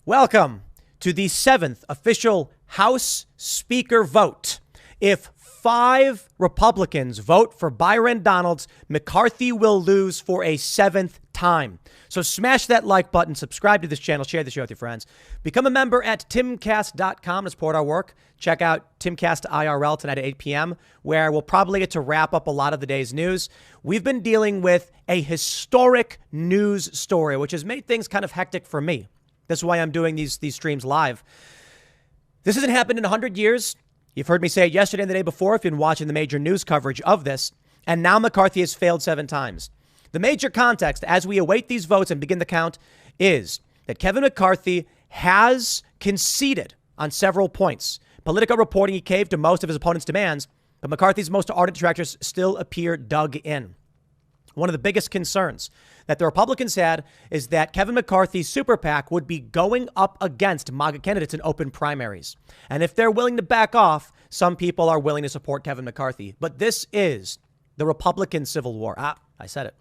Welcome to the 7th official House Speaker vote. If 5 Republicans vote for Byron Donalds, McCarthy will lose for a 7th time. So smash that like button, subscribe to this channel, share the show with your friends. Become a member at timcast.com to support our work. Check out Timcast IRL tonight at 8 p.m., where we'll probably get to wrap up a lot of the day's news. We've been dealing with a historic news story, which has made things kind of hectic for me. That's why I'm doing these streams live. This hasn't happened in 100 years. You've heard me say it yesterday and the day before if you've been watching the major news coverage of this. And now McCarthy has failed 7 times. The major context as we await these votes and begin the count is that Kevin McCarthy has conceded on several points. Politico reporting he caved to most of his opponents' demands, but McCarthy's most ardent detractors still appear dug in. One of the biggest concerns that the Republicans had is that Kevin McCarthy's super PAC would be going up against MAGA candidates in open primaries. And if they're willing to back off, some people are willing to support Kevin McCarthy. But this is the Republican Civil War. I said it.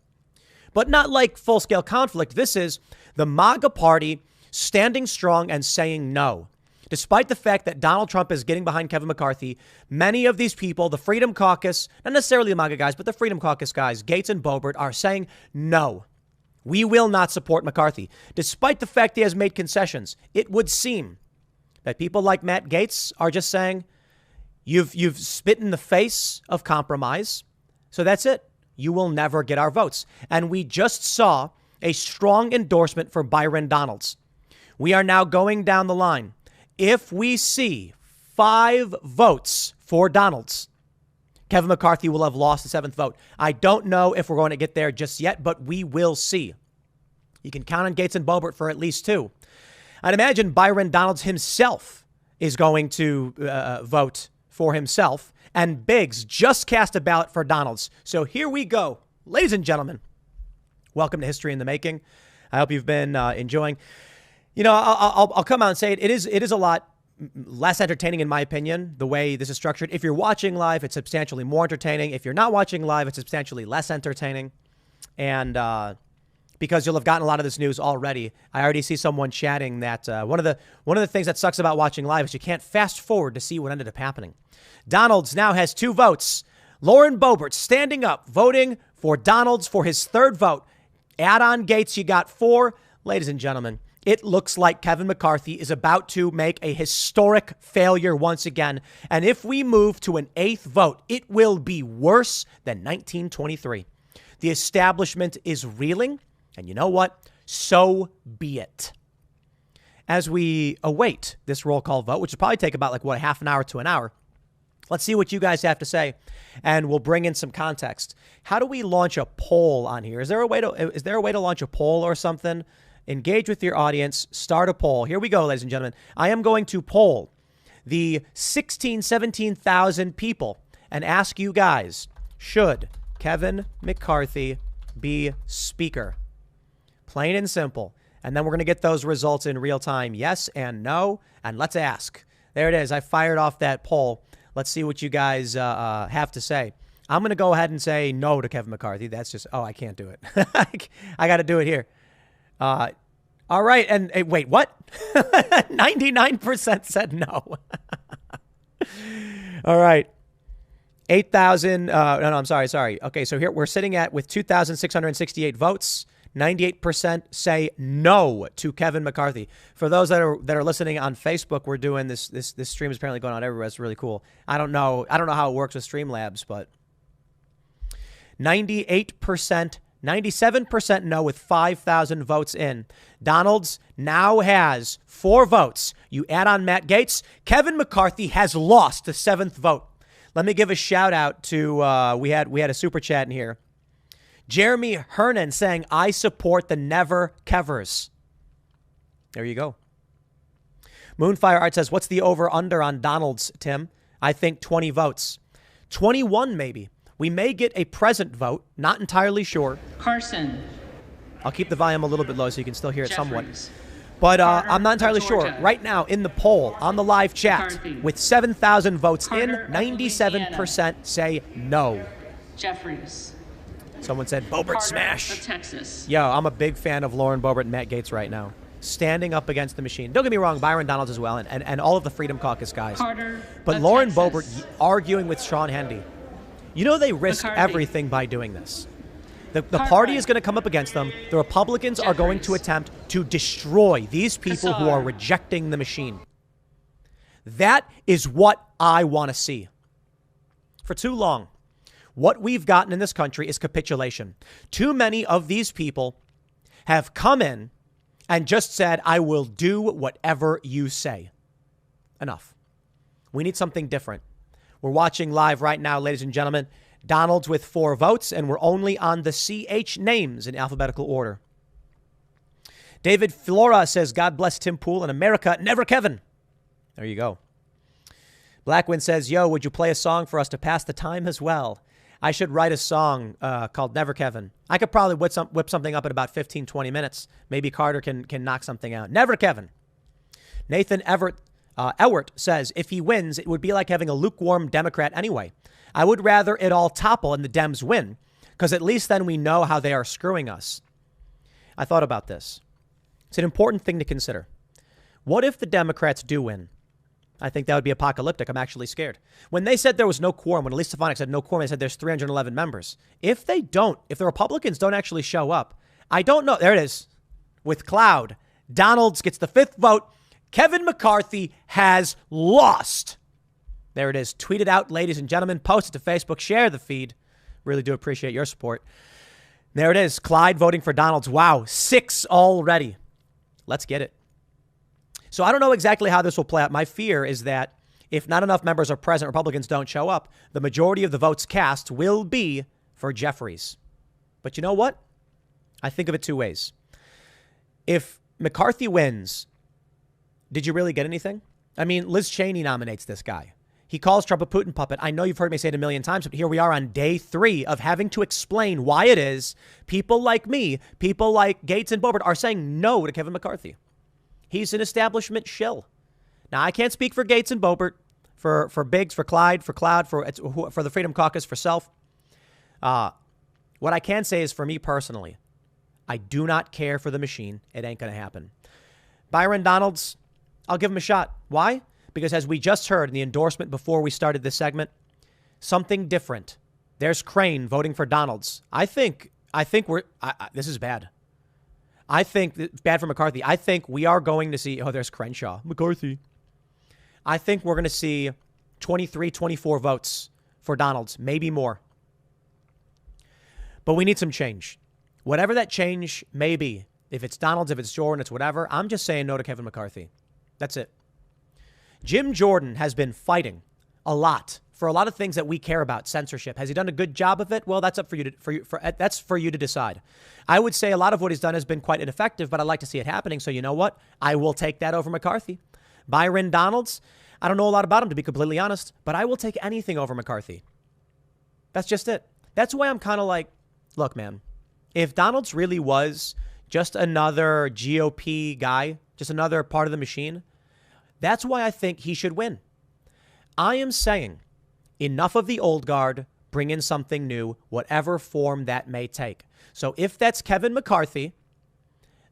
But not like full-scale conflict. This is the MAGA party standing strong and saying no. Despite the fact that Donald Trump is getting behind Kevin McCarthy, many of these people, the Freedom Caucus, not necessarily the MAGA guys, but the Freedom Caucus guys, Gaetz and Boebert, are saying, no, we will not support McCarthy. Despite the fact he has made concessions, it would seem that people like Matt Gaetz are just saying, you've spit in the face of compromise, so that's it. You will never get our votes. And we just saw a strong endorsement for Byron Donalds. We are now going down the line. If we see 5 votes for Donalds, Kevin McCarthy will have lost the 7th vote. I don't know if we're going to get there just yet, but we will see. You can count on Gaetz and Boebert for at least 2. I'd imagine Byron Donalds himself is going to vote for himself, and Biggs just cast a ballot for Donalds. So here we go. Ladies and gentlemen, welcome to History in the Making. I hope you've been enjoying. You know, I'll come out and say it. It is a lot less entertaining, in my opinion, the way this is structured. If you're watching live, it's substantially more entertaining. If you're not watching live, it's substantially less entertaining. And because you'll have gotten a lot of this news already, I already see someone chatting that one of the things that sucks about watching live is you can't fast forward to see what ended up happening. Donalds now has 2 votes. Lauren Boebert standing up, voting for Donalds for his 3rd vote. Add on Gaetz, you got 4. Ladies and gentlemen, it looks like Kevin McCarthy is about to make a historic failure once again. And if we move to an 8th vote, it will be worse than 1923. The establishment is reeling. And you know what? So be it. As we await this roll call vote, which will probably take about half an hour to an hour, let's see what you guys have to say, and we'll bring in some context. How do we launch a poll on here? Is there a way to launch a poll or something? Engage with your audience. Start a poll. Here we go, ladies and gentlemen. I am going to poll the 17,000 people and ask you guys, should Kevin McCarthy be Speaker? Plain and simple. And then we're going to get those results in real time. Yes and no. And let's ask. There it is. I fired off that poll. Let's see what you guys have to say. I'm going to go ahead and say no to Kevin McCarthy. That's just, I can't do it. I got to do it here. All right. And wait, what? 99% said no. All right. 8,000. No, I'm sorry. Okay. So here we're sitting with 2,668 votes. 98% say no to Kevin McCarthy. For those that are listening on Facebook, we're doing this stream is apparently going on everywhere. It's really cool. I don't know how it works with Streamlabs, but 98%, 97% no with 5,000 votes in. Donalds now has 4 votes. You add on Matt Gaetz, Kevin McCarthy has lost the 7th vote. Let me give a shout out to we had a super chat in here. Jeremy Hernan saying, I support the Never Kevers. There you go. Moonfire Art says, what's the over-under on Donalds, Tim? I think 20 votes. 21, maybe. We may get a present vote. Not entirely sure. Carson. I'll keep the volume a little bit low so you can still hear it somewhat. Jeffries. But I'm not entirely sure. Right now, in the poll, on the live chat, McCarthy. with 7,000 votes Carter in, of 97% say no. Jeffries. Someone said, Boebert Carter smash. of Texas. Yo, I'm a big fan of Lauren Boebert and Matt Gaetz right now. standing up against the machine. Don't get me wrong, Byron Donalds as well, and all of the Freedom Caucus guys. Carter But of Lauren Texas. Boebert arguing with Sean Hannity. You know they risk McCarthy. everything by doing this. The party Cartwright. is going to come up against them. The Republicans are going to Jeffries. attempt to destroy these people who are Kassar. rejecting the machine. That is what I want to see. For too long, what we've gotten in this country is capitulation. Too many of these people have come in and just said, I will do whatever you say. Enough. We need something different. We're watching live right now, ladies and gentlemen. Donald's with 4 votes, and we're only on the CH names in alphabetical order. David Flora says, God bless Tim Pool and America, never Kevin. There you go. Blackwind says, yo, would you play a song for us to pass the time as well? I should write a song called Never Kevin. I could probably whip something up in about 15, 20 minutes. Maybe Carter can knock something out. Never Kevin. Nathan Ewert says, if he wins, it would be like having a lukewarm Democrat anyway. I would rather it all topple and the Dems win, because at least then we know how they are screwing us. I thought about this. It's an important thing to consider. What if the Democrats do win? I think that would be apocalyptic. I'm actually scared. When they said there was no quorum, when Elise Stefanik said no quorum, they said there's 311 members. If they don't, if the Republicans don't actually show up, I don't know. There it is. With Cloud, Donalds gets the 5th vote. Kevin McCarthy has lost. There it is. Tweet it out, ladies and gentlemen. Post it to Facebook. Share the feed. Really do appreciate your support. There it is. Clyde voting for Donalds. Wow. 6 already. Let's get it. So I don't know exactly how this will play out. My fear is that if not enough members are present, Republicans don't show up, the majority of the votes cast will be for Jeffries. But you know what? I think of it 2 ways. If McCarthy wins, did you really get anything? I mean, Liz Cheney nominates this guy. He calls Trump a Putin puppet. I know you've heard me say it a million times, but here we are on day 3 of having to explain why it is people like me, people like Gaetz and Boebert are saying no to Kevin McCarthy. He's an establishment shill. Now, I can't speak for Gaetz and Boebert, for Biggs, for Clyde, for Cloud, for the Freedom Caucus, for Self. What I can say is for me personally, I do not care for the machine. It ain't going to happen. Byron Donalds, I'll give him a shot. Why? Because as we just heard in the endorsement before we started this segment, something different. There's Crane voting for Donalds. I think this is bad. I think it's bad for McCarthy. I think we are going to see, there's Crenshaw, McCarthy. I think we're going to see 23, 24 votes for Donalds, maybe more. But we need some change. Whatever that change may be, if it's Donalds, if it's Jordan, it's whatever, I'm just saying no to Kevin McCarthy. That's it. Jim Jordan has been fighting a lot for a lot of things that we care about. Censorship. Has he done a good job of it? Well, that's up for you that's for you to decide. I would say a lot of what he's done has been quite ineffective, but I'd like to see it happening. So you know what? I will take that over McCarthy. Byron Donalds, I don't know a lot about him, to be completely honest, but I will take anything over McCarthy. That's just it. That's why I'm kind of like, look, man, if Donalds really was just another GOP guy, just another part of the machine, that's why I think he should win. I am saying enough of the old guard, bring in something new, whatever form that may take. So if that's Kevin McCarthy,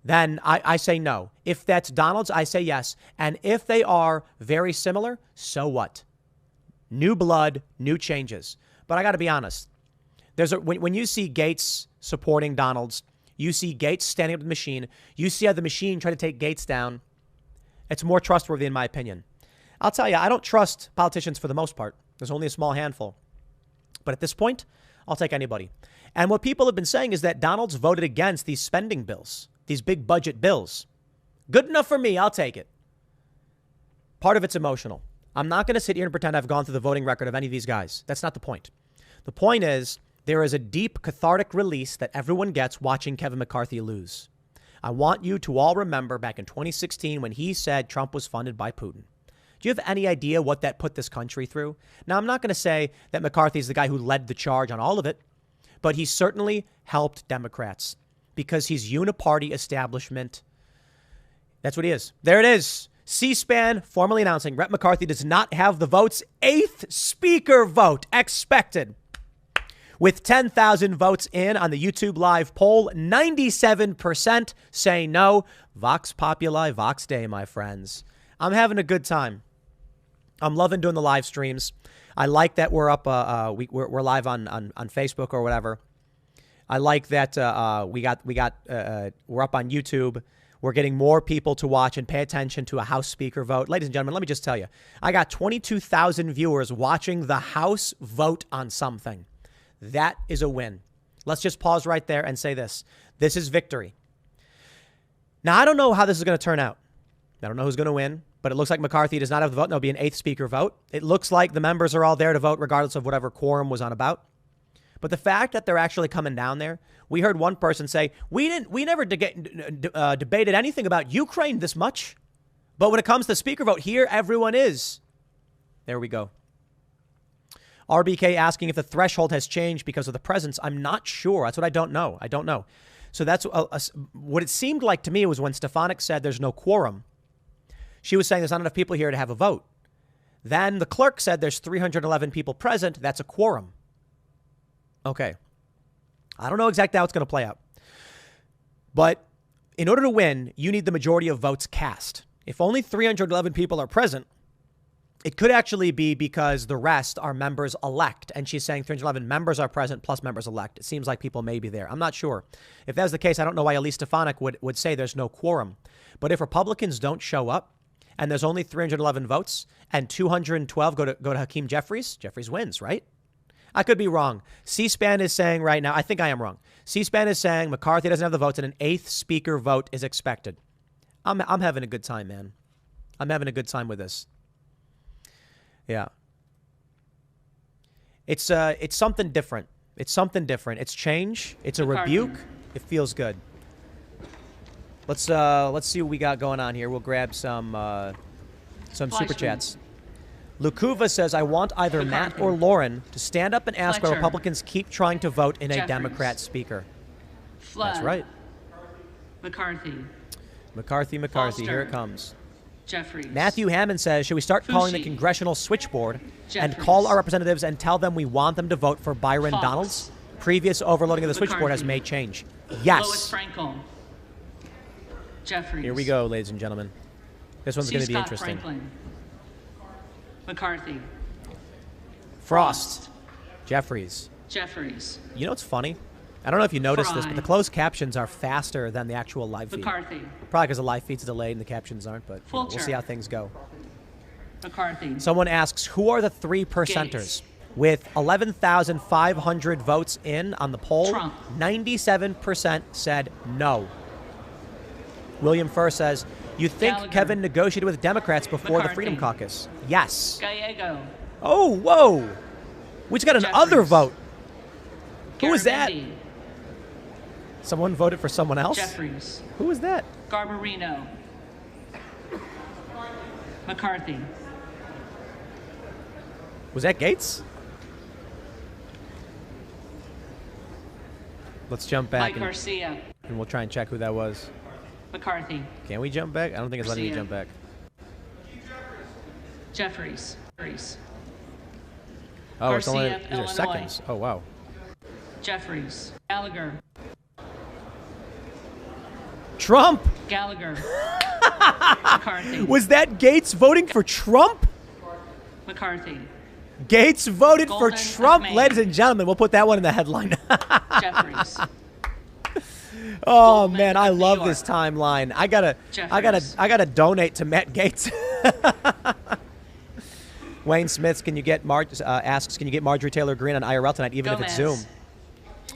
then I say no. If that's Donalds, I say yes. And if they are very similar, so what? New blood, new changes. But I got to be honest. When you see Gaetz supporting Donalds, you see Gaetz standing up to the machine, you see how the machine tried to take Gaetz down, it's more trustworthy in my opinion. I'll tell you, I don't trust politicians for the most part. There's only a small handful. But at this point, I'll take anybody. And what people have been saying is that Donalds voted against these spending bills, these big budget bills. Good enough for me. I'll take it. Part of it's emotional. I'm not going to sit here and pretend I've gone through the voting record of any of these guys. That's not the point. The point is there is a deep cathartic release that everyone gets watching Kevin McCarthy lose. I want you to all remember back in 2016 when he said Trump was funded by Putin. Do you have any idea what that put this country through? Now, I'm not going to say that McCarthy is the guy who led the charge on all of it, but he certainly helped Democrats because he's uniparty establishment. That's what he is. There it is. C-SPAN formally announcing Rep. McCarthy does not have the votes. 8th speaker vote expected. With 10,000 votes in on the YouTube live poll, 97% say no. Vox Populi, Vox Dei, my friends. I'm having a good time. I'm loving doing the live streams. I like that we're up. We're live on Facebook or whatever. I like that we're up on YouTube. We're getting more people to watch and pay attention to a House Speaker vote. Ladies and gentlemen, let me just tell you, I got 22,000 viewers watching the House vote on something. That is a win. Let's just pause right there and say this. This is victory. Now, I don't know how this is going to turn out. I don't know who's going to win, but it looks like McCarthy does not have the vote. And there'll be an 8th speaker vote. It looks like the members are all there to vote regardless of whatever quorum was on about. But the fact that they're actually coming down there, we heard one person say, we never debated anything about Ukraine this much. But when it comes to speaker vote here, everyone is. There we go. RBK asking if the threshold has changed because of the presence. I'm not sure. That's what I don't know. I don't know. So that's what it seemed like to me was when Stefanik said there's no quorum. She was saying there's not enough people here to have a vote. Then the clerk said there's 311 people present. That's a quorum. Okay. I don't know exactly how it's going to play out. But in order to win, you need the majority of votes cast. If only 311 people are present, it could actually be because the rest are members elect. And she's saying 311 members are present plus members elect. It seems like people may be there. I'm not sure. If that was the case, I don't know why Elise Stefanik would say there's no quorum. But if Republicans don't show up and there's only 311 votes and 212 go to Hakeem Jeffries, Jeffries wins, right? I could be wrong. C-SPAN is saying right now, I think I am wrong. C-SPAN is saying McCarthy doesn't have the votes and an 8th speaker vote is expected. I'm having a good time, man. I'm having a good time with this. Yeah. It's something different. It's something different. It's change. It's a rebuke. It feels good. Let's see what we got going on here. We'll grab some super chats. Lukuva says, I want either Matt or Lauren to stand up and ask why Republicans keep trying to vote in a Democrat speaker. Flood. That's right. McCarthy. McCarthy. Foster. Here it comes. Jeffries. Matthew Hammond says, should we start calling the congressional switchboard and call our representatives and tell them we want them to vote for Byron Fox. Donalds? Previous overloading of the switchboard has made change. Yes. Lois Frankel. Jeffries. Here we go, ladies and gentlemen. This one's going to be Scott interesting. Franklin. McCarthy. Frost. Jeffries. Jeffries. You know what's funny? I don't know if you noticed this, but the closed captions are faster than the actual live feed. McCarthy. Probably because the live feed's delayed and the captions aren't, but we'll see how things go. McCarthy. Someone asks, who are the 3 percenters? Gaetz. With 11,500 votes in on the poll, Trump. 97% said no. William Furr says, you think Gallagher. Kevin negotiated with Democrats before the McCarthy. Freedom Caucus? Yes. Gallego. Oh, whoa. We just got an Jeffries. other vote. Who was that? Garamendi. Someone voted for someone else? Jeffries. Who was that? Garbarino. McCarthy. Was that Gaetz? Let's jump back Mike Garcia. and we'll try and check who that was. McCarthy. Can we jump back? I don't think it's letting me jump back. Jeffries. Oh, it's only Garcia, these are seconds. Oh, wow. Jeffries. Gallagher. Trump! Gallagher. McCarthy. Was that Gaetz voting for Trump? McCarthy. Gaetz voted for Golden Trump, McMahon. ladies and gentlemen. We'll put that one in the headline. Jeffries. Oh Goldman man, I of New love York. this timeline. I gotta Jeffries. donate to Matt Gaetz. Wayne Smith, asks, can you get Marjorie Taylor Greene on IRL tonight, even if it's Gomez. Zoom?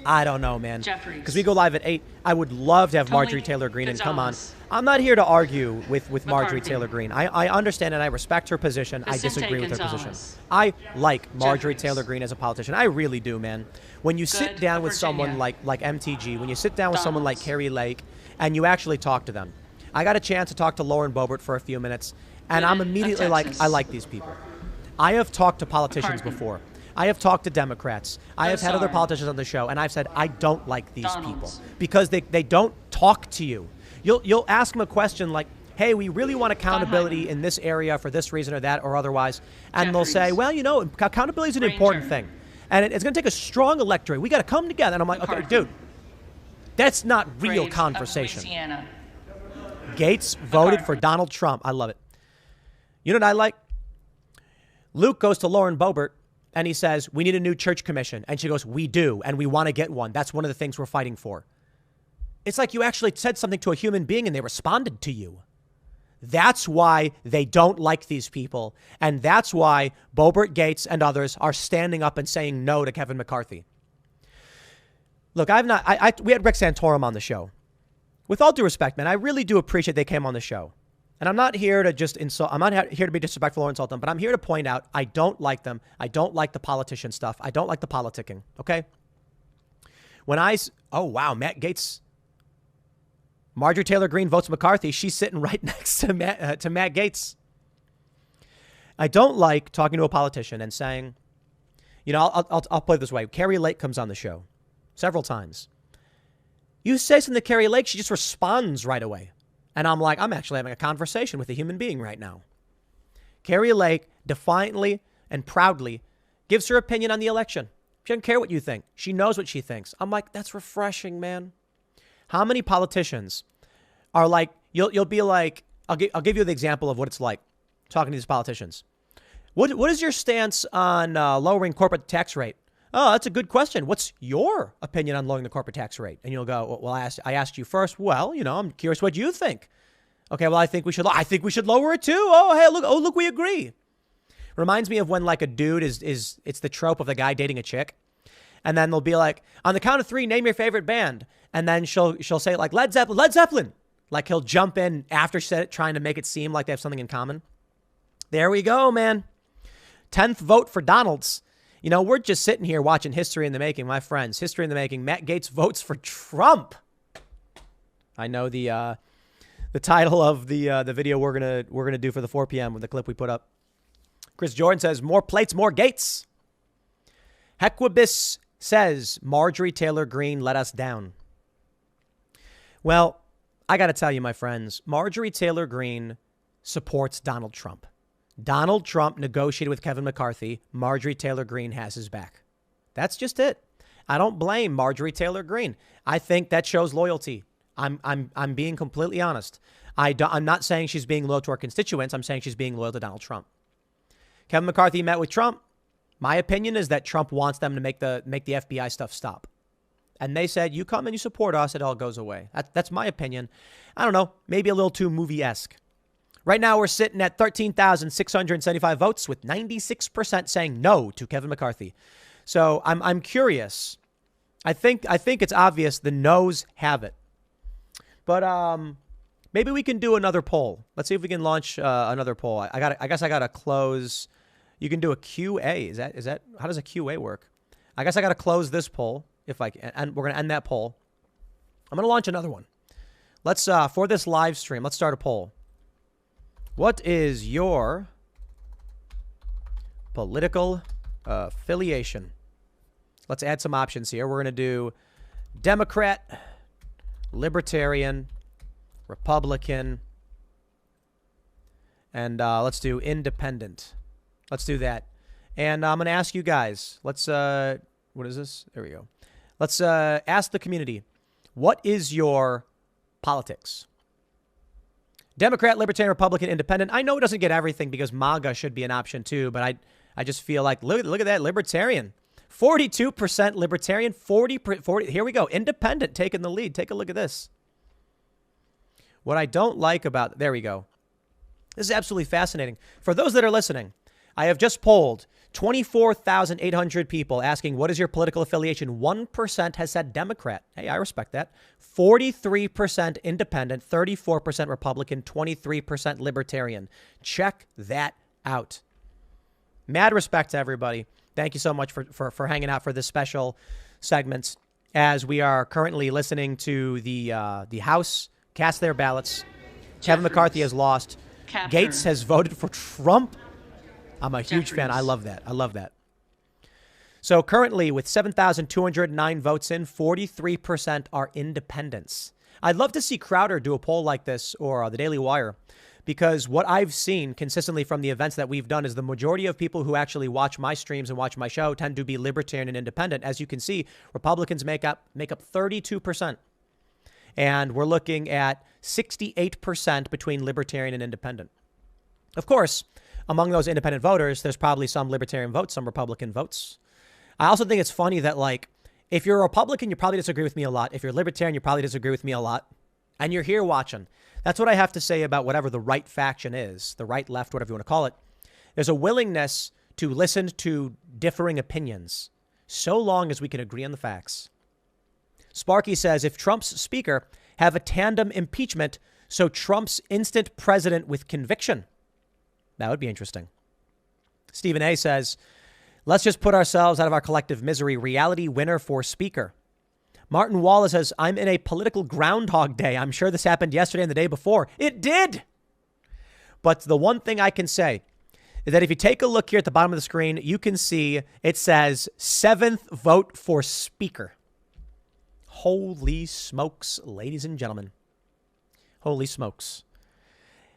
I don't know, man. Jeffries. Because we go live at 8. I would love to have Tony Marjorie Taylor Greene and come on. Gonzalez. I'm not here to argue with Marjorie McCarthy. Taylor Greene. I understand and I respect her position. I Vicente disagree with her Gonzalez. position. I like Marjorie Jeffries. Taylor Greene as a politician. I really do, man. When you sit Good down of with someone Virginia. like MTG, when you sit down with someone like Donalds. Carrie Lake, and you actually talk to them. I got a chance to talk to Lauren Boebert for a few minutes, and I'm Good of immediately like, Texas. I like these people. I have talked to politicians McCarthy. before. I have talked to Democrats. I have had other Gosar. politicians on the show, and I've said, I don't like these people Donalds. because they don't talk to you. You'll ask them a question like, hey, we really want accountability in this area for this reason or that or otherwise. And they'll say, Jeffries. well, accountability is an Ranger. important thing. And it's going to take a strong electorate. We got to come together. And I'm like, okay, dude, that's not real Braves conversation. of Louisiana. Gaetz voted for Donald Trump. I love it. You know what I like? Luke goes to Lauren Boebert and he says, we need a new church commission. And she goes, we do. And we want to get one. That's one of the things we're fighting for. It's like you actually said something to a human being and they responded to you. That's why they don't like these people. And that's why Boebert, Gaetz, and others are standing up and saying no to Kevin McCarthy. Look, we had Rick Santorum on the show. With all due respect, man, I really do appreciate they came on the show. And I'm not here to just insult. I'm not here to be disrespectful or insult them, but I'm here to point out I don't like them. I don't like the politician stuff. I don't like the politicking. Okay. Oh, wow, Matt Gaetz. Marjorie Taylor Greene votes McCarthy. She's sitting right next to Matt Gaetz. I don't like talking to a politician and saying, you know, I'll play it this way. Carrie Lake comes on the show several times. You say something to Carrie Lake, she just responds right away. And I'm like, I'm actually having a conversation with a human being right now. Carrie Lake defiantly and proudly gives her opinion on the election. She doesn't care what you think. She knows what she thinks. I'm like, that's refreshing, man. How many politicians are like, you'll be like, I'll give you the example of what it's like talking to these politicians. What is your stance on lowering corporate tax rate? Oh, that's a good question. What's your opinion on lowering the corporate tax rate? And you'll go, well, I asked you first. Well, you know, I'm curious what you think. Okay, well, I think we should lower it too. Oh, hey, look, we agree. Reminds me of when like a dude it's the trope of the guy dating a chick. And then they'll be like, on the count of 3, name your favorite band. And then she'll say like Led Zeppelin. Like he'll jump in after she said it, trying to make it seem like they have something in common. There we go, man. 10th vote for Donald's. You know, we're just sitting here watching history in the making, my friends. History in the making. Matt Gaetz votes for Trump. I know the title of the video we're gonna do for the 4 p.m. with the clip we put up. Chris Jordan says more plates, more Gaetz. Hequibus says Marjorie Taylor Greene let us down. Well, I got to tell you, my friends, Marjorie Taylor Greene supports Donald Trump. Donald Trump negotiated with Kevin McCarthy. Marjorie Taylor Greene has his back. That's just it. I don't blame Marjorie Taylor Greene. I think that shows loyalty. I'm being completely honest. I'm not saying she's being loyal to her constituents. I'm saying she's being loyal to Donald Trump. Kevin McCarthy met with Trump. My opinion is that Trump wants them to make the FBI stuff stop. And they said, you come and you support us, it all goes away. That's my opinion. I don't know, maybe a little too movie-esque. Right now, we're sitting at 13,675 votes with 96% saying no to Kevin McCarthy. So I'm curious. I think it's obvious the no's have it. But maybe we can do another poll. Let's see if we can launch another poll. I guess I got to close. You can do a QA. Is that how does a QA work? I guess I got to close this poll if I can, and we're going to end that poll. I'm going to launch another one. Let's for this live stream, let's start a poll. What is your political affiliation? Let's add some options here. We're going to do Democrat, Libertarian, Republican, and let's do Independent. Let's do that. And I'm going to ask you guys, let's, what is this? There we go. Let's ask the community, what is your politics? Democrat, Libertarian, Republican, Independent. I know it doesn't get everything because MAGA should be an option too, but I just feel like, look at that, Libertarian. 42% Libertarian, 40, here we go. Independent taking the lead. Take a look at this. What I don't like about, there we go. This is absolutely fascinating. For those that are listening, I have just polled 24,800 people asking, what is your political affiliation? 1% has said Democrat. Hey, I respect that. 43% Independent, 34% Republican, 23% Libertarian. Check that out. Mad respect to everybody. Thank you so much for hanging out for this special segment as we are currently listening to the House cast their ballots. Kevin McCarthy has lost. Gaetz has voted for Trump. I'm a huge fan. I love that. I love that. So currently with 7,209 votes in, 43% are independents. I'd love to see Crowder do a poll like this or the Daily Wire because what I've seen consistently from the events that we've done is the majority of people who actually watch my streams and watch my show tend to be libertarian and independent. As you can see, Republicans make up 32%. And we're looking at 68% between libertarian and independent. Of course, among those independent voters, there's probably some libertarian votes, some Republican votes. I also think it's funny that, like, if you're a Republican, you probably disagree with me a lot. If you're libertarian, you probably disagree with me a lot. And you're here watching. That's what I have to say about whatever the right faction is, the right, left, whatever you want to call it. There's a willingness to listen to differing opinions, so long as we can agree on the facts. Sparky says, if Trump's speaker have a tandem impeachment, so Trump's instant president with conviction. That would be interesting. Stephen A says, let's just put ourselves out of our collective misery. Reality winner for speaker. Martin Wallace says, I'm in a political Groundhog Day. I'm sure this happened yesterday and the day before. It did. But the one thing I can say is that if you take a look here at the bottom of the screen, you can see it says 7th vote for speaker. Holy smokes, ladies and gentlemen. Holy smokes.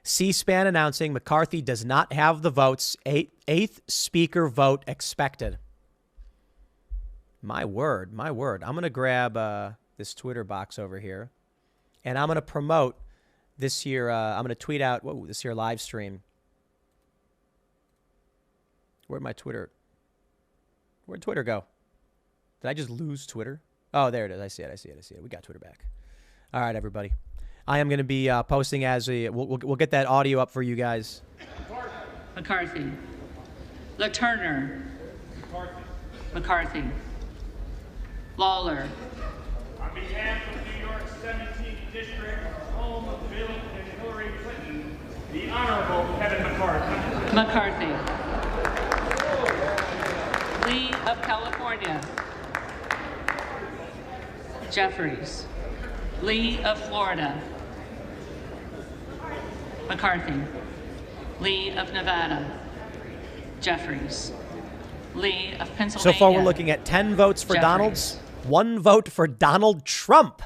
C-SPAN announcing McCarthy does not have the votes. Eighth speaker vote expected. My word, my word. I'm going to grab this Twitter box over here, and I'm going to promote this here. I'm going to tweet out this here live stream. Where'd Twitter go? Did I just lose Twitter? Oh, there it is. I see it. We got Twitter back. All right, everybody. I am going to be posting as we'll get that audio up for you guys. McCarthy. LaTurner. McCarthy. Lawler. On behalf of New York's 17th District, home of Bill and Hillary Clinton, the Honorable Kevin McCarthy. McCarthy. Lee of California. Jeffries. Lee of Florida. McCarthy. Lee of Nevada. Jeffries. Lee of Pennsylvania. So far, we're looking at 10 votes for Jeffries. Donald's, 1 vote for Donald Trump.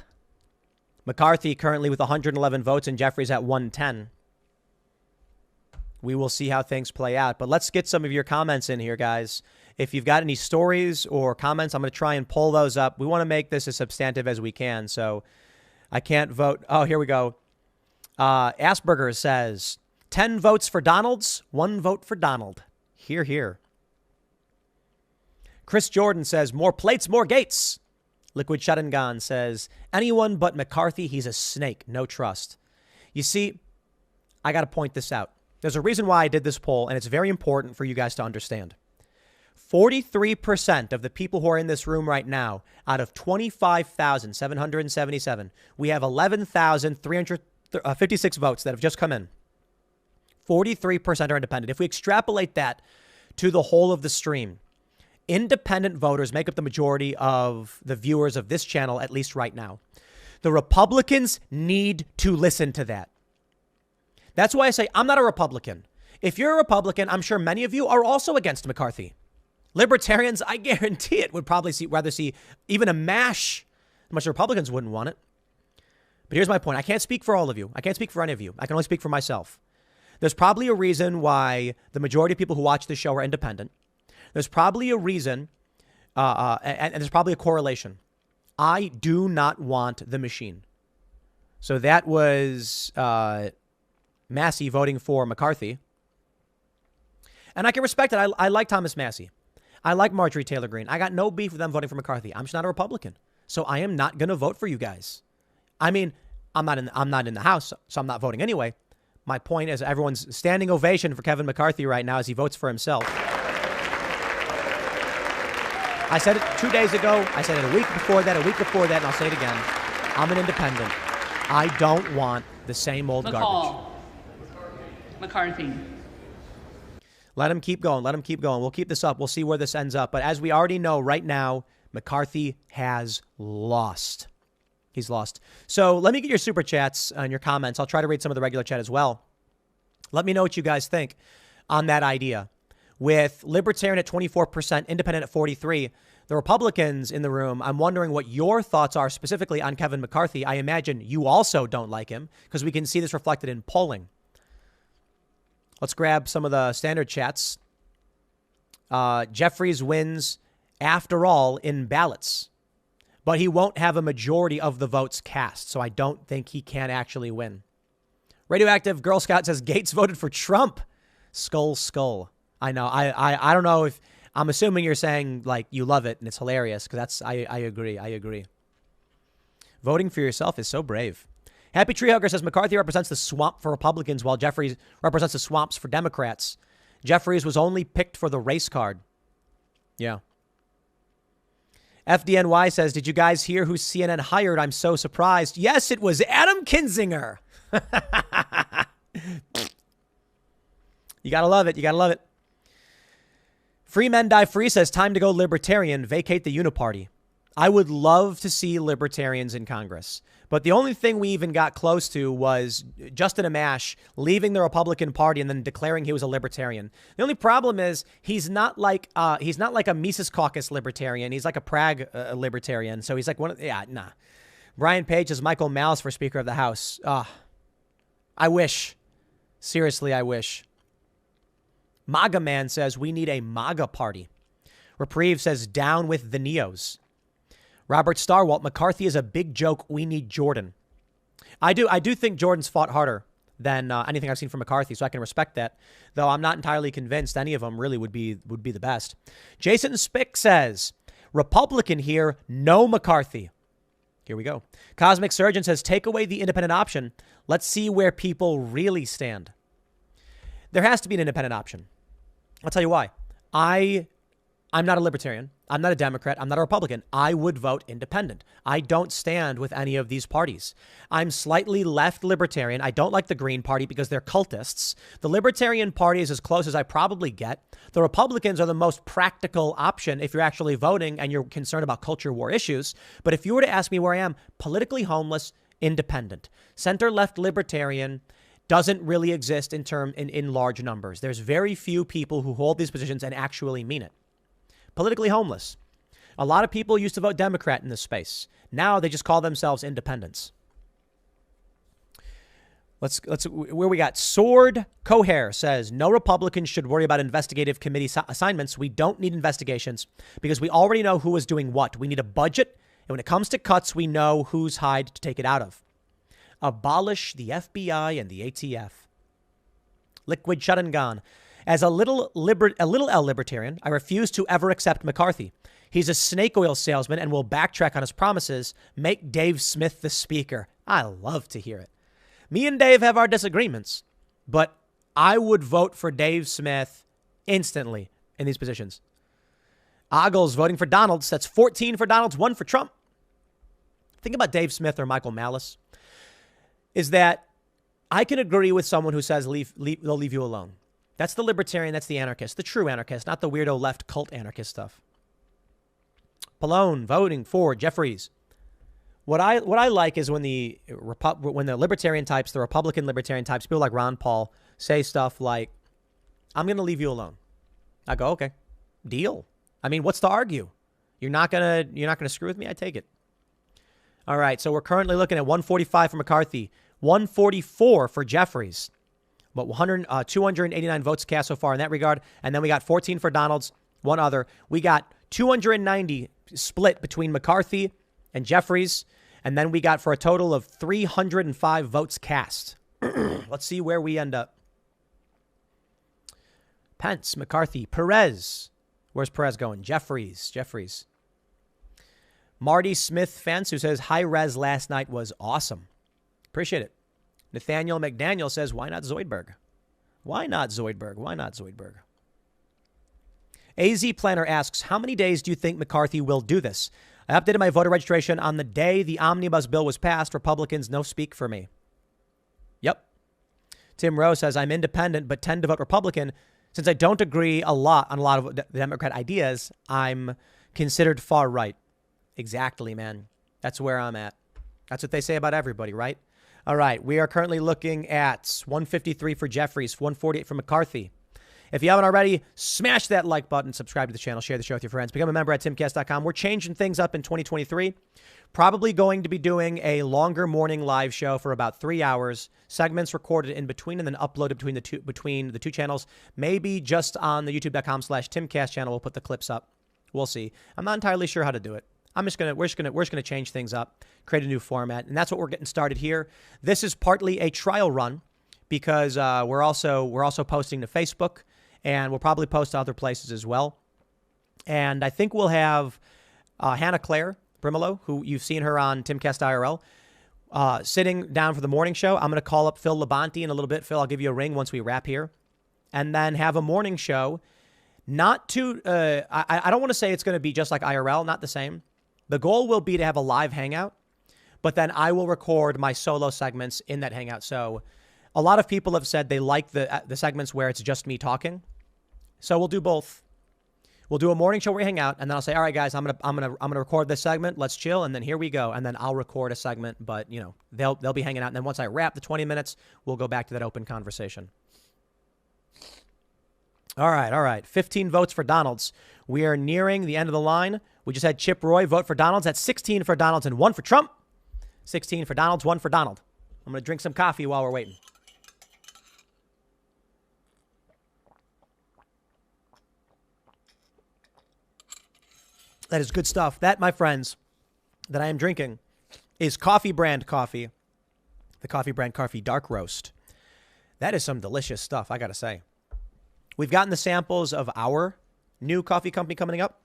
McCarthy currently with 111 votes and Jeffries at 110. We will see how things play out. But let's get some of your comments in here, guys. If you've got any stories or comments, I'm going to try and pull those up. We want to make this as substantive as we can. So I can't vote. Oh, here we go. Asperger says 10 votes for Donald's, 1 vote for Donald. Hear, hear. Chris Jordan says more plates, more Gaetz. Liquid Shuttengan says anyone but McCarthy. He's a snake. No trust. You see, I got to point this out. There's a reason why I did this poll, and it's very important for you guys to understand. 43% of the people who are in this room right now, out of 25,777, we have 11,356 votes that have just come in. 43% are independent. If we extrapolate that to the whole of the stream, independent voters make up the majority of the viewers of this channel, at least right now. The Republicans need to listen to that. That's why I say I'm not a Republican. If you're a Republican, I'm sure many of you are also against McCarthy. Libertarians, I guarantee it, would probably rather see even a mash. Much Republicans wouldn't want it. But here's my point. I can't speak for all of you. I can't speak for any of you. I can only speak for myself. There's probably a reason why the majority of people who watch this show are independent. There's probably a reason, and there's probably a correlation. I do not want the machine. So that was Massey voting for McCarthy. And I can respect it. I like Thomas Massey. I like Marjorie Taylor Greene. I got no beef with them voting for McCarthy. I'm just not a Republican. So I am not going to vote for you guys. I mean, I'm not in the House, so I'm not voting anyway. My point is everyone's standing ovation for Kevin McCarthy right now as he votes for himself. I said it 2 days ago. I said it a week before that, and I'll say it again. I'm an independent. I don't want the same old garbage. McCarthy. Let him keep going. Let him keep going. We'll keep this up. We'll see where this ends up. But as we already know right now, McCarthy has lost. He's lost. So let me get your super chats and your comments. I'll try to read some of the regular chat as well. Let me know what you guys think on that idea. With Libertarian at 24%, Independent at 43%, the Republicans in the room, I'm wondering what your thoughts are specifically on Kevin McCarthy. I imagine you also don't like him because we can see this reflected in polling. Let's grab some of the standard chats. Jeffries wins after all in ballots, but he won't have a majority of the votes cast, so I don't think he can actually win. Radioactive Girl Scout says Gaetz voted for Trump. Skull. I know. I don't know if I'm assuming you're saying like you love it and it's hilarious because that's I agree. Voting for yourself is so brave. Happy Tree Hugger says McCarthy represents the swamp for Republicans while Jeffries represents the swamps for Democrats. Jeffries was only picked for the race card. Yeah. FDNY says, did you guys hear who CNN hired? I'm so surprised. Yes, it was Adam Kinzinger. You got to love it. Free Men Die Free says, time to go libertarian, vacate the uniparty. I would love to see libertarians in Congress. But the only thing we even got close to was Justin Amash leaving the Republican Party and then declaring he was a libertarian. The only problem is he's not like a Mises Caucus libertarian. He's like a Prague libertarian. So he's like nah. Brian Page is Michael Malice for Speaker of the House. I wish. Seriously, I wish. MAGA Man says we need a MAGA party. Reprieve says down with the Neos. Robert Starwalt, McCarthy is a big joke. We need Jordan. I do think Jordan's fought harder than anything I've seen from McCarthy, so I can respect that. Though I'm not entirely convinced any of them really would be the best. Jason Spick says, Republican here, no McCarthy. Here we go. Cosmic Surgeon says, take away the independent option. Let's see where people really stand. There has to be an independent option. I'll tell you why. I'm not a libertarian. I'm not a Democrat. I'm not a Republican. I would vote independent. I don't stand with any of these parties. I'm slightly left libertarian. I don't like the Green Party because they're cultists. The Libertarian Party is as close as I probably get. The Republicans are the most practical option if you're actually voting and you're concerned about culture war issues. But if you were to ask me where I am, politically homeless, independent. Center-left libertarian doesn't really exist in large numbers. There's very few people who hold these positions and actually mean it. Politically homeless. A lot of people used to vote Democrat in this space. Now they just call themselves independents. Let's where we got Sword Cohair says no Republicans should worry about investigative committee assignments. We don't need investigations because we already know who is doing what. We need a budget. And when it comes to cuts, we know whose hide to take it out of. Abolish the FBI and the ATF. Liquid Shut and Gone. As a little L libertarian, I refuse to ever accept McCarthy. He's a snake oil salesman and will backtrack on his promises. Make Dave Smith the speaker. I love to hear it. Me and Dave have our disagreements, but I would vote for Dave Smith instantly in these positions. Oggles voting for Donalds. That's 14 for Donalds, 1 for Trump. Think about Dave Smith or Michael Malice. Is that I can agree with someone who says they'll leave you alone. That's the libertarian. That's the anarchist, the true anarchist, not the weirdo left cult anarchist stuff. Pallone voting for Jeffries. What I like is when the libertarian types, the Republican libertarian types, people like Ron Paul say stuff like, "I'm going to leave you alone." I go, "Okay, deal." I mean, what's to argue? You're not gonna screw with me. I take it. All right, so we're currently looking at 145 for McCarthy, 144 for Jeffries. But 289 votes cast so far in that regard. And then we got 14 for Donalds, one other. We got 290 split between McCarthy and Jeffries. And then we got for a total of 305 votes cast. Let's see where we end up. Pence, McCarthy, Perez. Where's Perez going? Jeffries. Marty Smith Fence, who says, high res last night was awesome. Appreciate it. Nathaniel McDaniel says, why not Zoidberg? AZ Planner asks, how many days do you think McCarthy will do this? I updated my voter registration on the day the omnibus bill was passed. Republicans, no speak for me. Yep. Tim Rowe says, I'm independent, but tend to vote Republican. Since I don't agree on a lot of the Democrat ideas, I'm considered far right. Exactly, man. That's where I'm at. That's what they say about everybody, right? All right, we are currently looking at 153 for Jeffries, 148 for McCarthy. If you haven't already, smash that like button, subscribe to the channel, share the show with your friends, become a member at timcast.com. We're changing things up in 2023. Probably going to be doing a longer morning live show for about 3 hours, segments recorded in between and then uploaded between the two channels. Maybe just on the youtube.com/timcast channel, we'll put the clips up. We'll see. I'm not entirely sure how to do it. We're just gonna change things up, create a new format, and that's what we're getting started here. This is partly a trial run because we're also posting to Facebook, and we'll probably post to other places as well. And I think we'll have Hannah Claire Brimolo, who you've seen her on Timcast IRL, sitting down for the morning show. I'm going to call up Phil Labonte in a little bit. Phil, I'll give you a ring once we wrap here. And then have a morning show. Not too, I don't want to say it's going to be just like IRL, not the same. The goal will be to have a live hangout, but then I will record my solo segments in that hangout. So a lot of people have said they like the segments where it's just me talking. So we'll do both. We'll do a morning show where we hang out, and then I'll say, all right, guys, I'm gonna record this segment. Let's chill, and then here we go. And then I'll record a segment, but you know, they'll be hanging out. And then once I wrap the 20 minutes, we'll go back to that open conversation. All right. 15 votes for Donalds. We are nearing the end of the line. We just had Chip Roy vote for Donalds. That's 16 for Donalds and 1 for Trump. 16 for Donalds, 1 for Donald. I'm gonna drink some coffee while we're waiting. That is good stuff. That, my friends, that I am drinking is Coffee Brand Coffee. The Coffee Brand Coffee Dark Roast. That is some delicious stuff, I got to say. We've gotten the samples of our new coffee company coming up.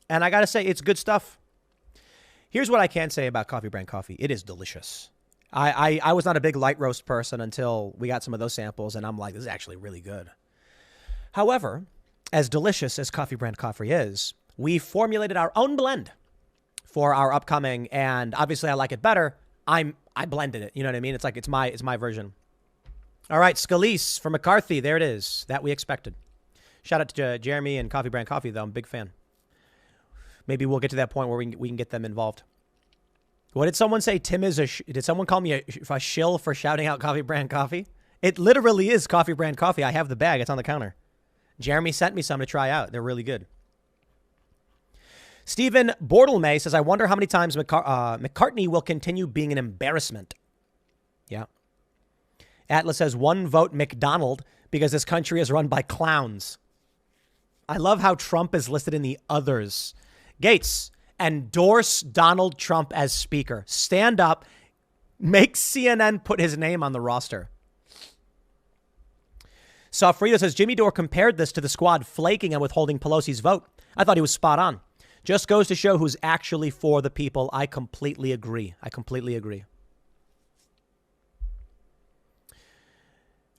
And I got to say, it's good stuff. Here's what I can say about Coffee Brand Coffee. It is delicious. I was not a big light roast person until we got some of those samples. And I'm like, this is actually really good. However, as delicious as Coffee Brand Coffee is, we formulated our own blend for our upcoming, and obviously I like it better. I blended it. You know what I mean? It's my version. All right, Scalise from McCarthy. There it is. That we expected. Shout out to Jeremy and Coffee Brand Coffee, though. I'm a big fan. Maybe we'll get to that point where we can get them involved. What did someone say? Tim is did someone call me a shill for shouting out Coffee Brand Coffee? It literally is Coffee Brand Coffee. I have the bag. It's on the counter. Jeremy sent me some to try out. They're really good. Stephen Bordelmay says, I wonder how many times McCartney will continue being an embarrassment. Yeah. Atlas says, 1 vote McDonald because this country is run by clowns. I love how Trump is listed in the others. Gaetz, endorse Donald Trump as speaker. Stand up. Make CNN put his name on the roster. Sofrito says, Jimmy Dore compared this to the squad flaking and withholding Pelosi's vote. I thought he was spot on. Just goes to show who's actually for the people. I completely agree.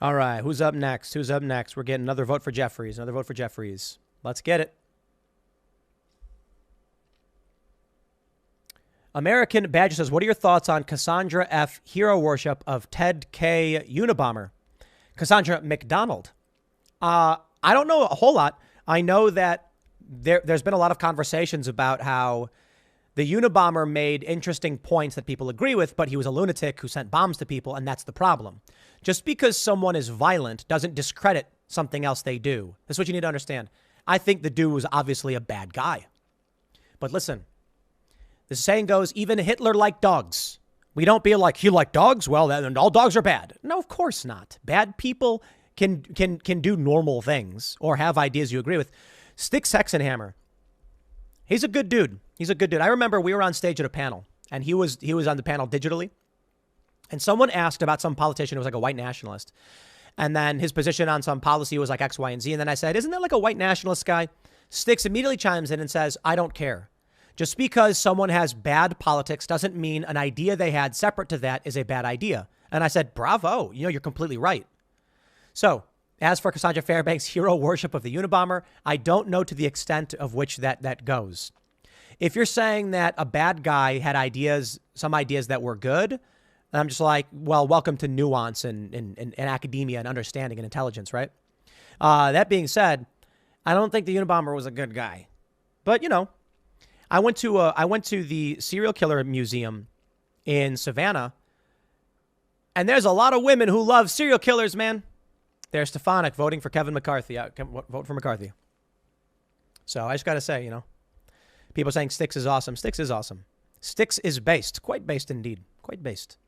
All right. Who's up next? We're getting another vote for Jeffries. Let's get it. American Badger says, what are your thoughts on Cassandra F. hero worship of Ted K. Unabomber? Cassandra McDonald. I don't know a whole lot. I know that there's been a lot of conversations about how the Unabomber made interesting points that people agree with, but he was a lunatic who sent bombs to people, and that's the problem. Just because someone is violent doesn't discredit something else they do. That's what you need to understand. I think the dude was obviously a bad guy. But listen, the saying goes, even Hitler liked dogs. We don't be like, he liked dogs? Well, then all dogs are bad. No, of course not. Bad people can do normal things or have ideas you agree with. Styx Hexenhammer. He's a good dude. I remember we were on stage at a panel, and he was on the panel digitally. And someone asked about some politician who was like a white nationalist. And then his position on some policy was like X, Y, and Z. And then I said, isn't there like a white nationalist guy? Styx immediately chimes in and says, I don't care. Just because someone has bad politics doesn't mean an idea they had separate to that is a bad idea. And I said, bravo. You're completely right. So as for Cassandra Fairbanks' hero worship of the Unabomber, I don't know to the extent of which that goes. If you're saying that a bad guy had some ideas that were good, I'm just like, well, welcome to nuance and academia and understanding and intelligence, right? That being said, I don't think the Unabomber was a good guy. But, I went to the serial killer museum in Savannah, and there's a lot of women who love serial killers, man. There's Stefanik voting for Kevin McCarthy. Vote for McCarthy. So I just got to say, people saying Sticks is awesome. Sticks is awesome. Sticks is based. Quite based indeed. Quite based.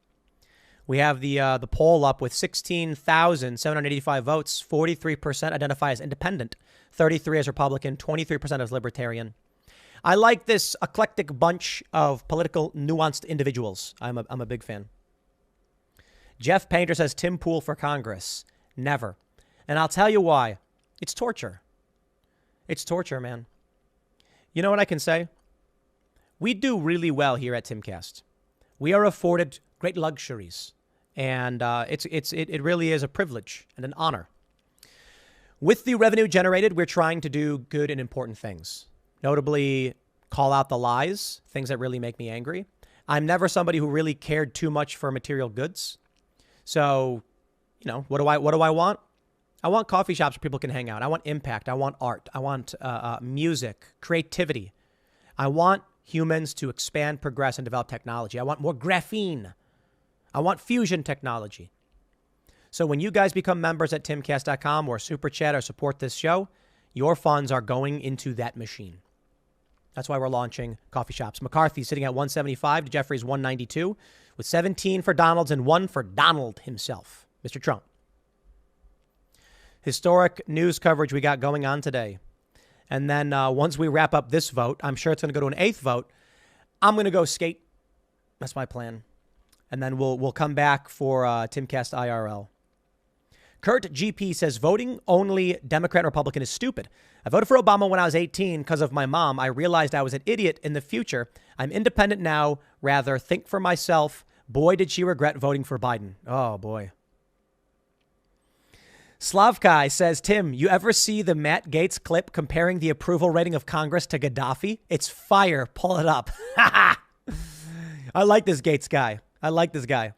We have the poll up with 16,785 votes. 43% identify as independent. 33% as Republican. 23% as Libertarian. I like this eclectic bunch of political nuanced individuals. I'm a big fan. Jeff Painter says Tim Pool for Congress. Never. And I'll tell you why. It's torture. It's torture, man. You know what I can say? We do really well here at Timcast. We are afforded great luxuries. And it really is a privilege and an honor. With the revenue generated, we're trying to do good and important things. Notably, call out the lies, things that really make me angry. I'm never somebody who really cared too much for material goods. So, what do I want? I want coffee shops where people can hang out. I want impact. I want art. I want music, creativity. I want humans to expand, progress, and develop technology. I want more graphene. I want fusion technology. So when you guys become members at timcast.com or super chat or support this show, your funds are going into that machine. That's why we're launching coffee shops. McCarthy sitting at 175 to Jeffries 192 with 17 for Donalds and 1 for Donald himself, Mr. Trump. Historic news coverage we got going on today. And then once we wrap up this vote, I'm sure it's going to go to an 8th vote. I'm going to go skate. That's my plan. And then we'll come back for Timcast IRL. Kurt GP says voting only Democrat and Republican is stupid. I voted for Obama when I was 18 because of my mom. I realized I was an idiot in the future. I'm independent now. Rather think for myself. Boy, did she regret voting for Biden. Oh, boy. Slavkai says, Tim, you ever see the Matt Gaetz clip comparing the approval rating of Congress to Gaddafi? It's fire. Pull it up. I like this Gaetz guy. I like this guy.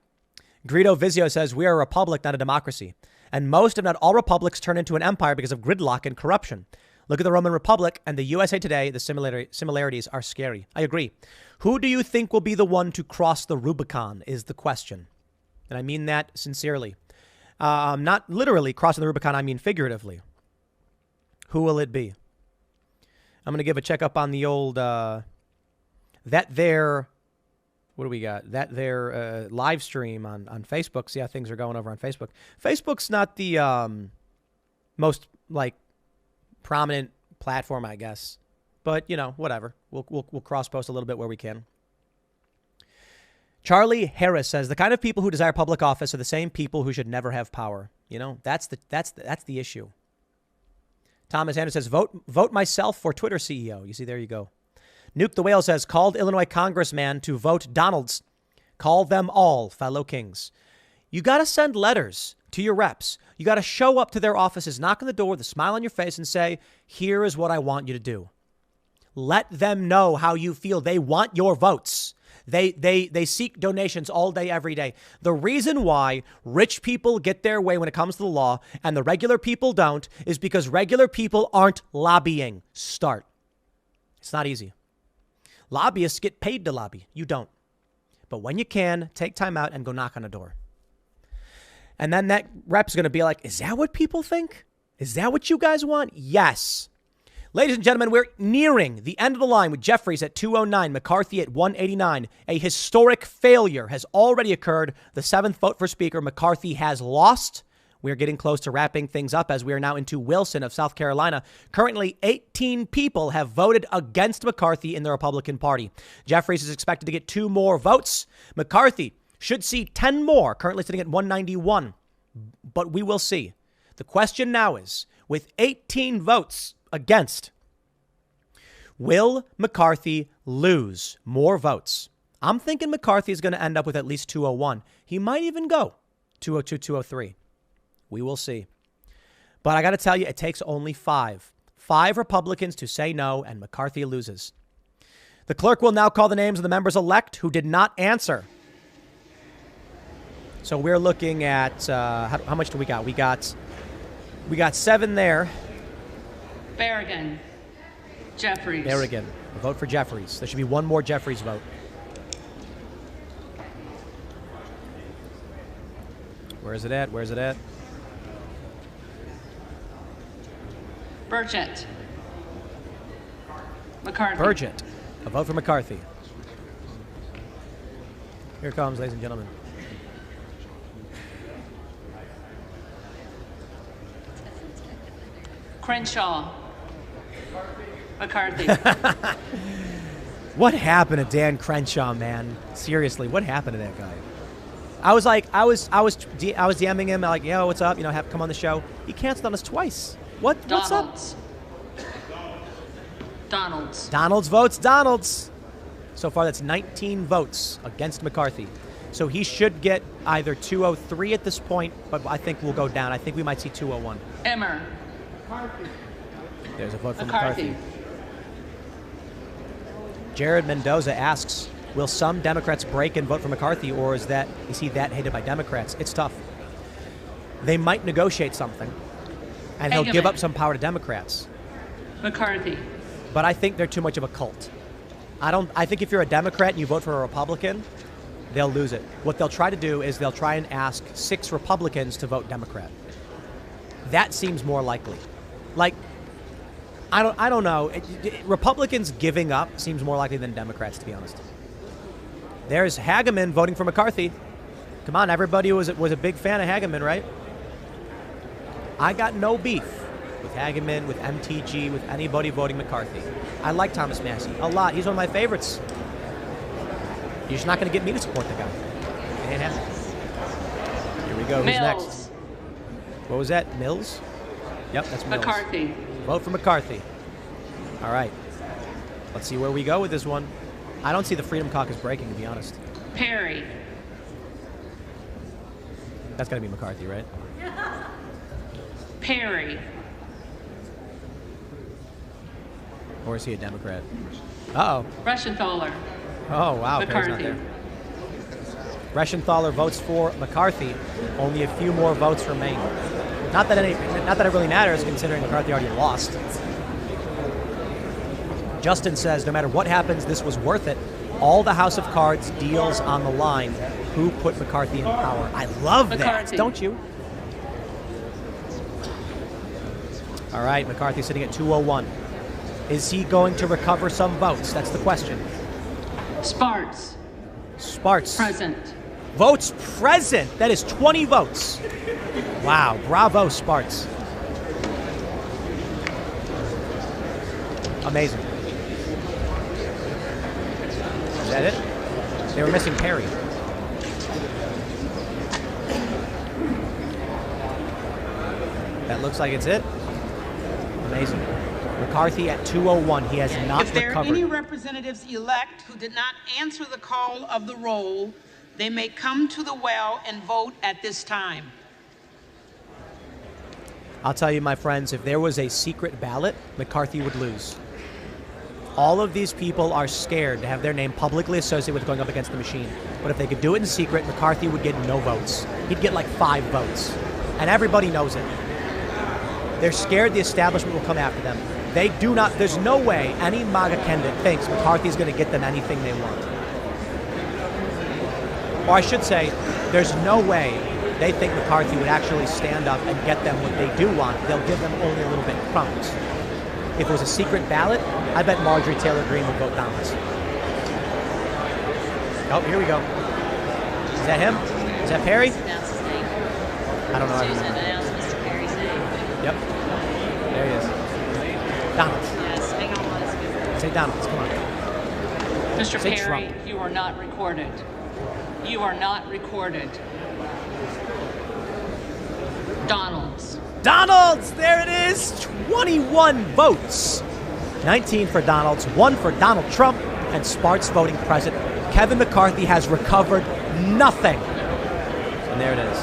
Greedo Vizio says, we are a republic, not a democracy. And most, if not all, republics turn into an empire because of gridlock and corruption. Look at the Roman Republic and the USA Today. The similarities are scary. I agree. Who do you think will be the one to cross the Rubicon is the question. And I mean that sincerely. Not literally crossing the Rubicon, I mean figuratively. Who will it be? I'm going to give a checkup on the old, what do we got? Live stream on Facebook. See how things are going over on Facebook. Facebook's not the most, prominent platform, I guess. But, whatever. We'll cross-post a little bit where we can. Charlie Harris says, the kind of people who desire public office are the same people who should never have power. That's the issue. Thomas Anderson says, vote myself for Twitter CEO. You see, there you go. Nuke the Whale says, called Illinois congressman to vote Donalds. Call them all, fellow kings. You got to send letters to your reps. You got to show up to their offices, knock on the door with a smile on your face and say, here is what I want you to do. Let them know how you feel. They want your votes. They seek donations all day, every day. The reason why rich people get their way when it comes to the law and the regular people don't is because regular people aren't lobbying. Start. It's not easy. Lobbyists get paid to lobby. You don't. But when you can, take time out and go knock on a door. And then that rep's going to be like, is that what people think? Is that what you guys want? Yes. Ladies and gentlemen, we're nearing the end of the line with Jeffries at 209, McCarthy at 189. A historic failure has already occurred. The 7th vote for Speaker, McCarthy has lost. We are getting close to wrapping things up as we are now into Wilson of South Carolina. Currently, 18 people have voted against McCarthy in the Republican Party. Jeffries is expected to get 2 more votes. McCarthy should see 10 more, currently sitting at 191. But we will see. The question now is, with 18 votes against, will McCarthy lose more votes? I'm thinking McCarthy is going to end up with at least 201. He might even go 202, 203. We will see. But I got to tell you, it takes only 5 Republicans to say no, and McCarthy loses. The clerk will now call the names of the members-elect who did not answer. So we're looking at, how much do we got? We got 7 there. Berrigan. Jeffries. Berrigan. A vote for Jeffries. There should be 1 more Jeffries vote. Where is it at? Burgett. McCarthy. Burgett. A vote for McCarthy. Here it comes, ladies and gentlemen. Crenshaw. McCarthy. What happened to Dan Crenshaw, man? Seriously, what happened to that guy? I was DMing him like, yo, what's up? You know, have come on the show. He canceled on us twice. What's up? Donalds. Donalds votes Donalds. So far, that's 19 votes against McCarthy. So he should get either 203 at this point, but I think we'll go down. I think we might see 201. Emmer. There's a vote for McCarthy. Jared Mendoza asks, will some Democrats break and vote for McCarthy, or is he that hated by Democrats? It's tough. They might negotiate something, and he'll give up some power to Democrats. McCarthy. But I think they're too much of a cult. I think if you're a Democrat and you vote for a Republican, they'll lose it. What they'll try to do is they'll try and ask 6 Republicans to vote Democrat. That seems more likely. Like, I don't know. Republicans giving up seems more likely than Democrats, to be honest. There's Hageman voting for McCarthy. Come on, everybody was a big fan of Hageman, right? I got no beef with Hageman, with MTG, with anybody voting McCarthy. I like Thomas Massie a lot. He's one of my favorites. You're just not going to get me to support the guy. It ain't happening. Here we go. Mills. Who's next? What was that? Mills? Yep, that's Mills. McCarthy. Vote for McCarthy. All right. Let's see where we go with this one. I don't see the Freedom Caucus breaking, to be honest. Perry. That's got to be McCarthy, right? Perry. Or is he a Democrat? Uh-oh. Reschenthaler. Oh, wow. Perry's not McCarthy. there. Reschenthaler votes for McCarthy. Only a few more votes remain. Not that it really matters, considering McCarthy already lost. Justin says, no matter what happens, this was worth it. All the House of Cards deals on the line. Who put McCarthy in power? I love that, don't you? All right, McCarthy sitting at 201. Is he going to recover some votes? That's the question. Sparts. Sparts. Present. Votes present. That is 20 votes. Wow. Bravo, Sparts. Amazing. Is that it? They were missing Perry. That looks like it's it. Amazing. McCarthy at 201. He has not recovered. If there are any representatives elect who did not answer the call of the roll, they may come to the well and vote at this time. I'll tell you, my friends, if there was a secret ballot, McCarthy would lose. All of these people are scared to have their name publicly associated with going up against the machine. But if they could do it in secret, McCarthy would get no votes. He'd get like 5 votes. And everybody knows it. They're scared the establishment will come after them. They do not, there's no way any MAGA candidate thinks McCarthy's going to get them anything they want. Or I should say, there's no way they think McCarthy would actually stand up and get them what they do want. They'll give them only a little bit of crumbs. If it was a secret ballot, I bet Marjorie Taylor Greene would vote Donalds. Oh, here we go. Is that him? Is that Perry? Announce his name. I don't know. Susan announced Mr. Perry's name. Yep. There he is. Donalds. Yes, hang on one second. Say Donalds, come on. Mr. Say Perry, Trump. you are not recorded. You are not recorded. Donalds. Donalds! There it is! 21 votes. 19 for Donalds, 1 for Donald Trump, and Sparks voting present. Kevin McCarthy has recovered nothing. And there it is.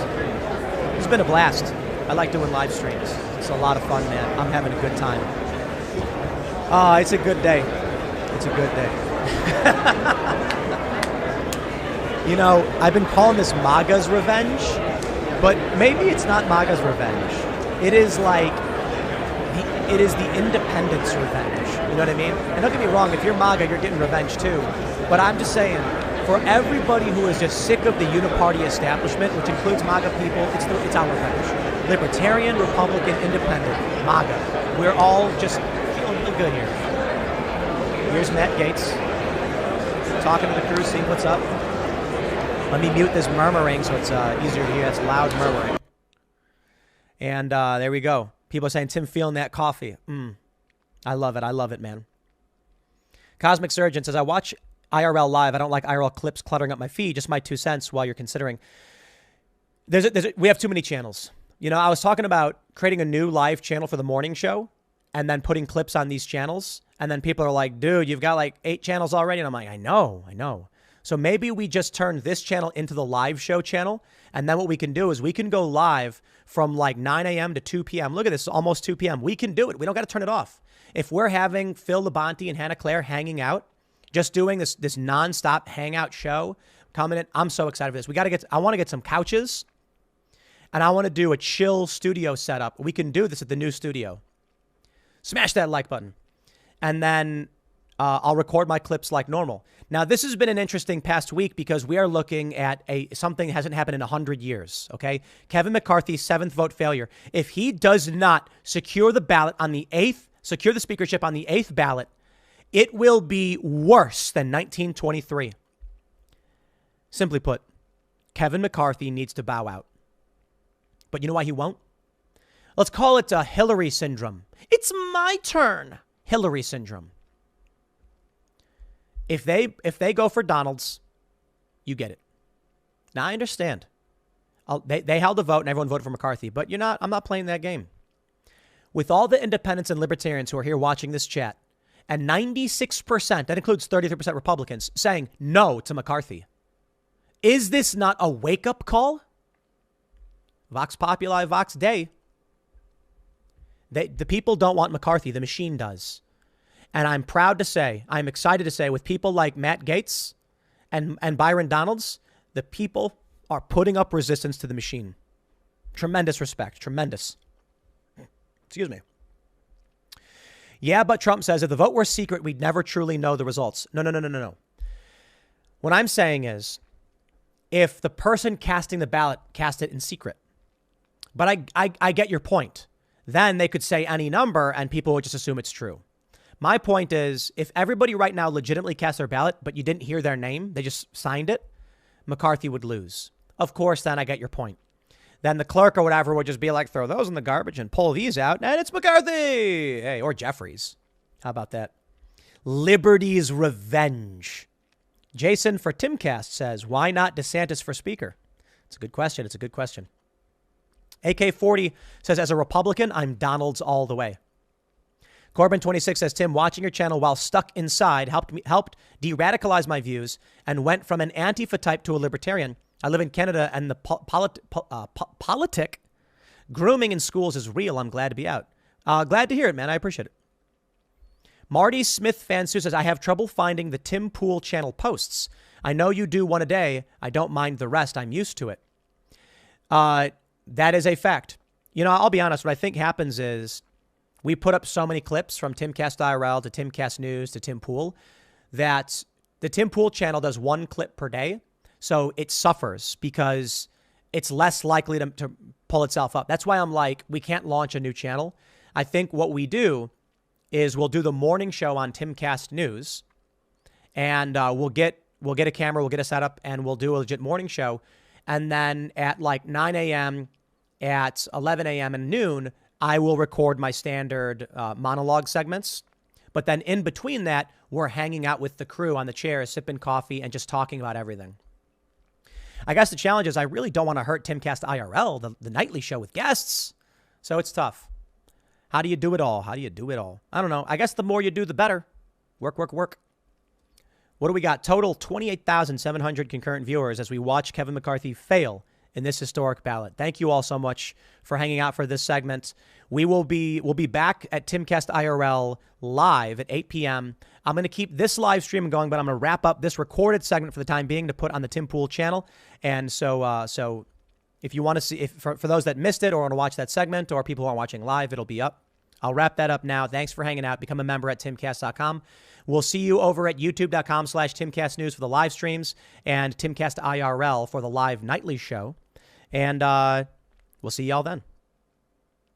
It's been a blast. I like doing live streams. It's a lot of fun, man. I'm having a good time. It's a good day. It's a good day. You know, I've been calling this MAGA's revenge, but maybe it's not MAGA's revenge. It is like, it is the independents' revenge. You know what I mean? And don't get me wrong, if you're MAGA, you're getting revenge too. But I'm just saying, for everybody who is just sick of the uniparty establishment, which includes MAGA people, it's our revenge. Libertarian, Republican, Independent, MAGA. We're all just feeling real good here. Here's Matt Gaetz talking to the crew, seeing what's up. Let me mute this murmuring so it's easier to hear. That's loud murmuring. And there we go. People are saying, Tim, feeling that coffee. I love it. I love it, man. Cosmic Surgeon says, I watch IRL live. I don't like IRL clips cluttering up my feed. Just my 2 cents while you're considering. We have too many channels. You know, I was talking about creating a new live channel for the morning show and then putting clips on these channels. And then people are like, dude, you've got like 8 channels already. And I'm like, I know. So maybe we just turn this channel into the live show channel. And then what we can do is we can go live from like 9 a.m. to 2 p.m. Look at this, almost 2 p.m. We can do it. We don't got to turn it off. If we're having Phil Labonte and Hannah Claire hanging out, just doing this nonstop hangout show, coming in, I'm so excited for this. I want to get some couches and I want to do a chill studio setup. We can do this at the new studio. Smash that like button. And then I'll record my clips like normal. Now, this has been an interesting past week because we are looking at something that hasn't happened in 100 years, okay? Kevin McCarthy's 7th vote failure. If he does not secure the ballot on the 8th, secure the speakership on the 8th ballot, it will be worse than 1923. Simply put, Kevin McCarthy needs to bow out. But you know why he won't? Let's call it a Hillary syndrome. It's my turn. Hillary syndrome. If they go for Donald's, you get it. Now, I understand. They held a vote and everyone voted for McCarthy, but I'm not playing that game. With all the independents and libertarians who are here watching this chat, and 96%, that includes 33% Republicans, saying no to McCarthy, is this not a wake-up call? Vox Populi, Vox Dei. The people don't want McCarthy. The machine does. And I'm excited to say, with people like Matt Gaetz and Byron Donalds, the people are putting up resistance to the machine. Tremendous respect. Tremendous. Excuse me. Yeah, but Trump says if the vote were secret, we'd never truly know the results. No. What I'm saying is, if the person casting the ballot cast it in secret, but I get your point, then they could say any number and people would just assume it's true. My point is, if everybody right now legitimately cast their ballot, but you didn't hear their name, they just signed it, McCarthy would lose. Of course, then I get your point. Then the clerk or whatever would just be like, throw those in the garbage and pull these out, and it's McCarthy. Hey, or Jeffries. How about that? Liberty's revenge. Jason for Timcast says, why not DeSantis for speaker? It's a good question. AK40 says, as a Republican, I'm Donald's all the way. Corbin26 says, Tim, watching your channel while stuck inside helped de-radicalize my views and went from an Antifa type to a libertarian. I live in Canada and the politic grooming in schools is real. I'm glad to be out. Glad to hear it, man. I appreciate it. Marty Smith Fansu says, I have trouble finding the Tim Pool channel posts. I know you do one a day. I don't mind the rest. I'm used to it. That is a fact. You know, I'll be honest. What I think happens is we put up so many clips from Timcast IRL to Timcast News to Tim Pool that the Tim Pool channel does 1 clip per day. So it suffers because it's less likely to pull itself up. That's why I'm like, we can't launch a new channel. I think what we do is we'll do the morning show on Timcast News and we'll get a camera, we'll get a setup, and we'll do a legit morning show. And then at like 9 a.m., at 11 a.m. and noon, I will record my standard monologue segments. But then in between that, we're hanging out with the crew on the chairs, sipping coffee and just talking about everything. I guess the challenge is I really don't want to hurt Timcast IRL, the nightly show with guests. So it's tough. How do you do it all? I don't know. I guess the more you do, the better. Work. What do we got? Total 28,700 concurrent viewers as we watch Kevin McCarthy fail in this historic ballot. Thank you all so much for hanging out for this segment. We'll be back at Timcast IRL live at 8 p.m. I'm going to keep this live stream going, but I'm going to wrap up this recorded segment for the time being to put on the Tim Pool channel. And so if you want to see, for those that missed it or want to watch that segment or people who are watching live, it'll be up. I'll wrap that up now. Thanks for hanging out. Become a member at timcast.com. We'll see you over at youtube.com/TimcastNews for the live streams and Timcast IRL for the live nightly show. And we'll see y'all then.